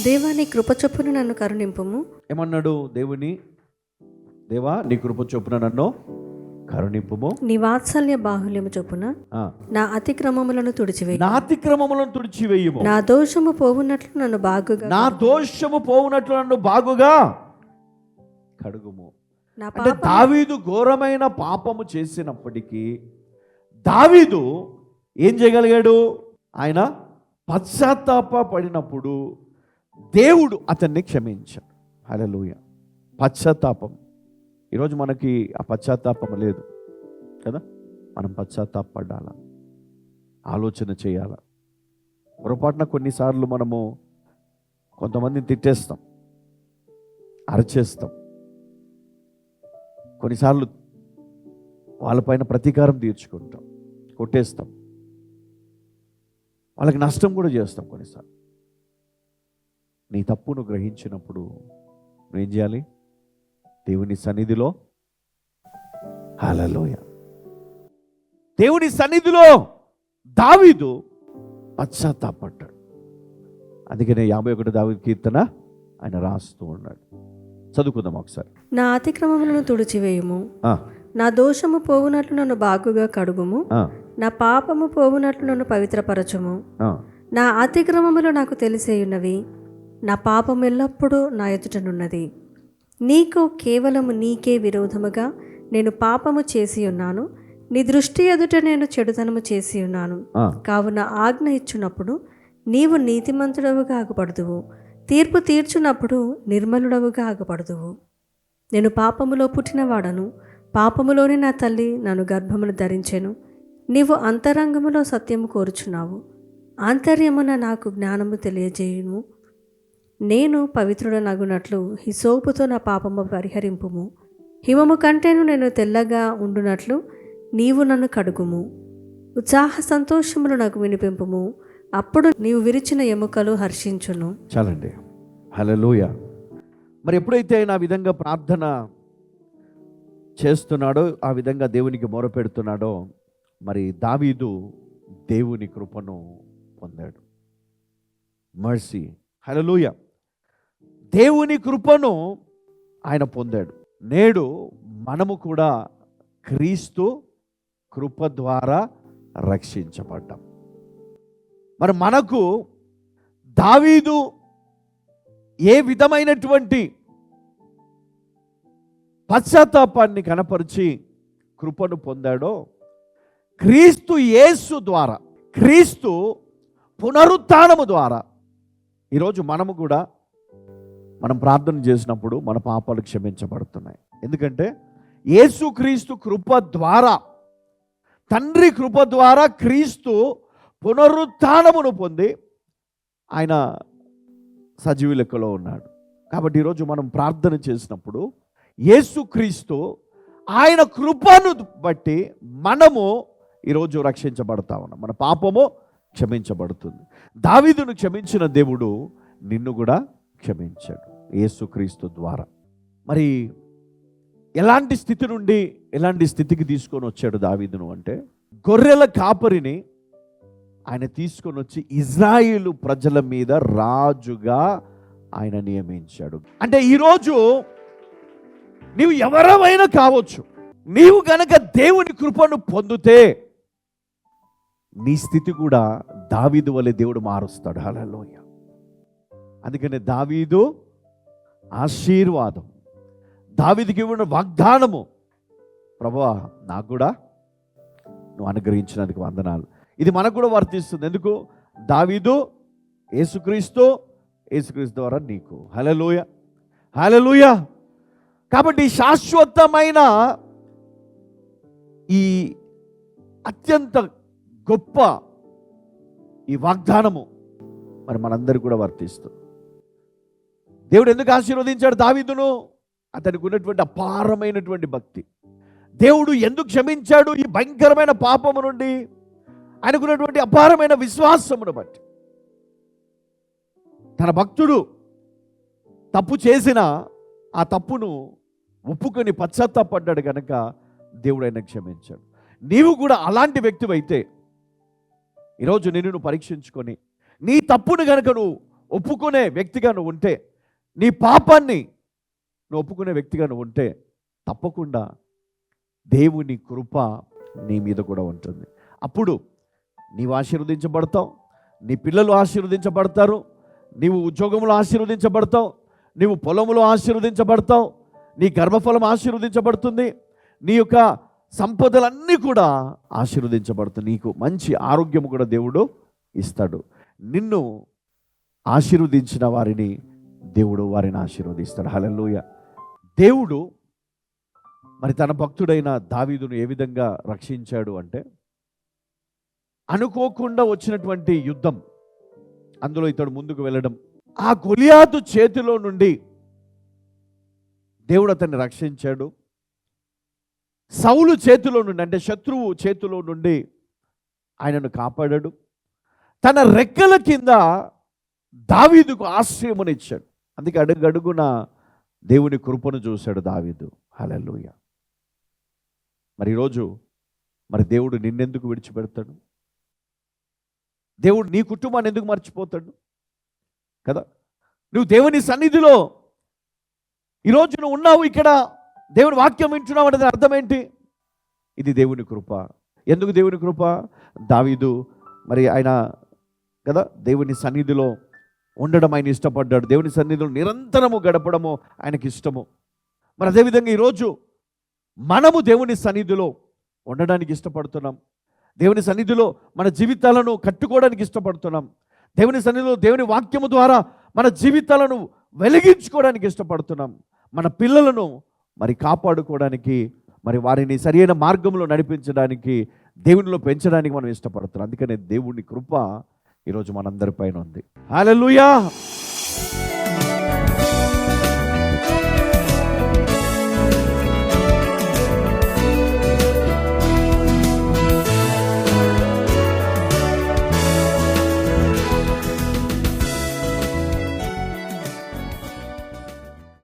దేవా నీ కృప చొప్పున నన్ను కరుణింపుము. ఏమన్నాడు? దేవా నీ కృప చొప్పున నన్ను కరుణింపుము. నీ వాత్సల్య బాహుల్యము చొప్పున నా అతిక్రమములను తుడిచివేయి. నా అతిక్రమములను తుడిచివేయుము. నా దోషము పోవునట్లు నన్ను బాగుగా కడుగుము. అంటే దావీదు ఘోరమైన పాపము చేసినప్పటికీ దావీదు ఏం చేయగలిగాడు? ఆయన పశ్చాత్తాప పడినప్పుడు దేవుడు అతన్ని క్షమించాడు. హల్లెలూయా. పశ్చాత్తాపం. ఈరోజు మనకి ఆ పశ్చాత్తాపం లేదు కదా. మనం పశ్చాత్తాపడాల, ఆలోచన చేయాల. పొరపాటున కొన్నిసార్లు మనము కొంతమందిని తిట్టేస్తాం, అరచేస్తాం, కొన్నిసార్లు వాళ్ళపైన ప్రతీకారం తీర్చుకుంటాం, కొట్టేస్తాం, వాళ్ళకి నష్టం కూడా చేస్తాం కొన్నిసార్లు. నీ తప్పును గ్రహించినప్పుడు నువ్వేం చేయాలి? దేవుని సన్నిధిలో, హల్లెలూయా, దేవుని సన్నిధిలో దావీదు పశ్చాత్తాపడ్డాడు. అందుకనే 51 దావీదు కీర్తన ఆయన రాస్తూ ఉన్నాడు. చదువుకుందాం ఒకసారి. నా అతిక్రమములను తుడిచివేయుము. నా దోషము పోవునట్లు నన్ను బాగుగా కడుగుము. నా పాపము పోవునట్లు నన్ను పవిత్రపరచుము. నా అతిక్రమములు నాకు తెలిసేయున్నవి, నా పాపం ఎల్లప్పుడూ నా ఎదుటనున్నది. నీకు కేవలము నీకే విరోధముగా నేను పాపము చేసి ఉన్నాను, నీ దృష్టి ఎదుట నేను చెడుతనము చేసి ఉన్నాను. కావున ఆజ్ఞ ఇచ్చున్నప్పుడు నీవు నీతిమంతుడవుగా ఆగుపడుదువు, తీర్పు తీర్చున్నప్పుడు నిర్మలుడవుగా ఆగుపడుదువు. నేను పాపములో పుట్టినవాడను, పాపములోనే నా తల్లి నన్ను గర్భమును ధరించెను. నీవు అంతరంగములో సత్యము కోరుచున్నావు, ఆంతర్యమున నాకు జ్ఞానము తెలియజేయును. నేను పవిత్రుడనగునట్లు హిసోపుతో నా పాపము పరిహరింపుము. హిమము కంటేను నేను తెల్లగా ఉండునట్లు నీవు నన్ను కడుగుము. ఉత్సాహ సంతోషములు నాకు వినిపింపుము, అప్పుడు నీవు విరిచిన ఎముకలు హర్షించును. చాలండి. హల్లెలూయా. మరి ఎప్పుడైతే ఆయన ఆ విధంగా ప్రార్థన చేస్తున్నాడో, ఆ విధంగా దేవునికి మొరపెడుతున్నాడో, మరి దావీదు దేవుని కృపను పొందాడు. మర్సీ. హల్లెలూయా. దేవుని కృపను ఆయన పొందాడు. నేడు మనము కూడా క్రీస్తు కృప ద్వారా రక్షించబడ్డాం. మరి మనకు దావీదు ఏ విధమైనటువంటి పశ్చాత్తాపాన్ని కనపరిచి కృపను పొందాడో, క్రీస్తు యేసు ద్వారా, క్రీస్తు పునరుత్థానము ద్వారా ఈరోజు మనము కూడా మనం ప్రార్థన చేసినప్పుడు మన పాపాలు క్షమించబడుతున్నాయి. ఎందుకంటే యేసుక్రీస్తు కృప ద్వారా, తండ్రి కృప ద్వారా క్రీస్తు పునరుత్థానమును పొంది ఆయన సజీవ లెక్కలో ఉన్నాడు. కాబట్టి ఈరోజు మనం ప్రార్థన చేసినప్పుడు యేసుక్రీస్తు ఆయన కృపను బట్టి మనము ఈరోజు రక్షించబడతా ఉన్నాం. మన పాపము క్షమించబడుతుంది. దావీదును క్షమించిన దేవుడు నిన్ను కూడా క్షమించాడు యేసుక్రీస్తు ద్వారా. మరి ఎలాంటి స్థితి నుండి ఎలాంటి స్థితికి తీసుకొని వచ్చాడు దావీదును అంటే, గొర్రెల కాపరిని ఆయన తీసుకొని వచ్చి ఇజ్రాయేలు ప్రజల మీద రాజుగా ఆయన నియమించాడు. అంటే ఈరోజు నీవు ఎవరమైనా కావచ్చు, నీవు గనక దేవుని కృపను పొందితే నీ స్థితి కూడా దావీదు వలె దేవుడు మారుస్తాడు. హల్లెలూయా. అందుకనే దావీదు ఆశీర్వాదం, దావీదుకి ఇవ్వడం వాగ్దానము, ప్రభువా నాకు కూడా నువ్వు అనుగ్రహించినందుకు వందనాలు. ఇది మనకు కూడా వర్తిస్తుంది. ఎందుకు? దావీదు యేసుక్రీస్తు, యేసుక్రీస్తు ద్వారా నీకు. హల్లెలూయా, హల్లెలూయా. కాబట్టి శాశ్వతమైన ఈ అత్యంత గొప్ప ఈ వాగ్దానము మరి మనందరికీ కూడా వర్తిస్తుంది. దేవుడు ఎందుకు ఆశీర్వదించాడు దావీదును? అతనికి ఉన్నటువంటి అపారమైనటువంటి భక్తి. దేవుడు ఎందుకు క్షమించాడు ఈ భయంకరమైన పాపము నుండి? ఆయనకున్నటువంటి అపారమైన విశ్వాసమును బట్టి. తన భక్తుడు తప్పు చేసిన ఆ తప్పును ఒప్పుకొని పశ్చాత్తాపడ్డాడు కనుక దేవుడు ఆయన క్షమించాడు. నీవు కూడా అలాంటి వ్యక్తివైతే ఈరోజు నిన్ను పరీక్షించుకొని నీ తప్పును కనుక నువ్వు ఒప్పుకునే వ్యక్తిగా నువ్వు ఉంటే, నీ పాపాన్ని నువ్వు ఒప్పుకునే వ్యక్తిగా నువ్వు ఉంటే, తప్పకుండా దేవుని కృప నీ మీద కూడా ఉంటుంది. అప్పుడు నీవు ఆశీర్వదించబడతావు, నీ పిల్లలు ఆశీర్వదించబడతారు, నీవు ఉద్యోగంలో ఆశీర్వదించబడతావు, నీవు పొలంలో ఆశీర్వదించబడతావు, నీ గర్భఫలం ఆశీర్వదించబడుతుంది, నీ యొక్క సంపదలన్నీ కూడా ఆశీర్వదించబడుతుంది, నీకు మంచి ఆరోగ్యం కూడా దేవుడు ఇస్తాడు. నిన్ను ఆశీర్వదించిన వారిని దేవుడు వారిని ఆశీర్వదిస్తాడు. హల్లెలూయా. దేవుడు మరి తన భక్తుడైన దావీదును ఏ విధంగా రక్షించాడు అంటే, అనుకోకుండా వచ్చినటువంటి యుద్ధం, అందులో ఇతడు ముందుకు వెళ్ళడం, ఆ గొలియాతు చేతిలో నుండి దేవుడు అతన్ని రక్షించాడు. సౌలు చేతిలో నుండి, అంటే శత్రువు చేతిలో నుండి ఆయనను కాపాడాడు. తన రెక్కల కింద దావీదుకు ఆశ్రయమునిచ్చాడు. అందుకే అడుగడుగున దేవుని కృపను చూశాడు దావీదు. హల్లెలూయా. మరి ఈరోజు మరి దేవుడు నిన్నెందుకు విడిచిపెడతాడు? దేవుడు నీ కుటుంబాన్ని ఎందుకు మర్చిపోతాడు కదా? నువ్వు దేవుని సన్నిధిలో ఈరోజు నువ్వు ఉన్నావు, ఇక్కడ దేవుని వాక్యం వింటున్నావు అనేది అర్థం ఏంటి? ఇది దేవుని కృప. ఎందుకు దేవుని కృప? దావీదు మరి ఆయన కదా దేవుని సన్నిధిలో ఉండడం ఆయన ఇష్టపడ్డాడు, దేవుని సన్నిధిలో నిరంతరము గడపడము ఆయనకి ఇష్టము. మరి అదేవిధంగా ఈరోజు మనము దేవుని సన్నిధిలో ఉండడానికి ఇష్టపడుతున్నాం, దేవుని సన్నిధిలో మన జీవితాలను కట్టుకోవడానికి ఇష్టపడుతున్నాం, దేవుని సన్నిధిలో దేవుని వాక్యము ద్వారా మన జీవితాలను వెలిగించుకోవడానికి ఇష్టపడుతున్నాం, మన పిల్లలను మరి కాపాడుకోవడానికి, మరి వారిని సరైన మార్గంలో నడిపించడానికి, దేవునిలో పెంచడానికి మనం ఇష్టపడుతున్నాం. అందుకనే దేవుని కృప ఈరోజు మనందరి పైన ఉంది. హల్లెలూయా.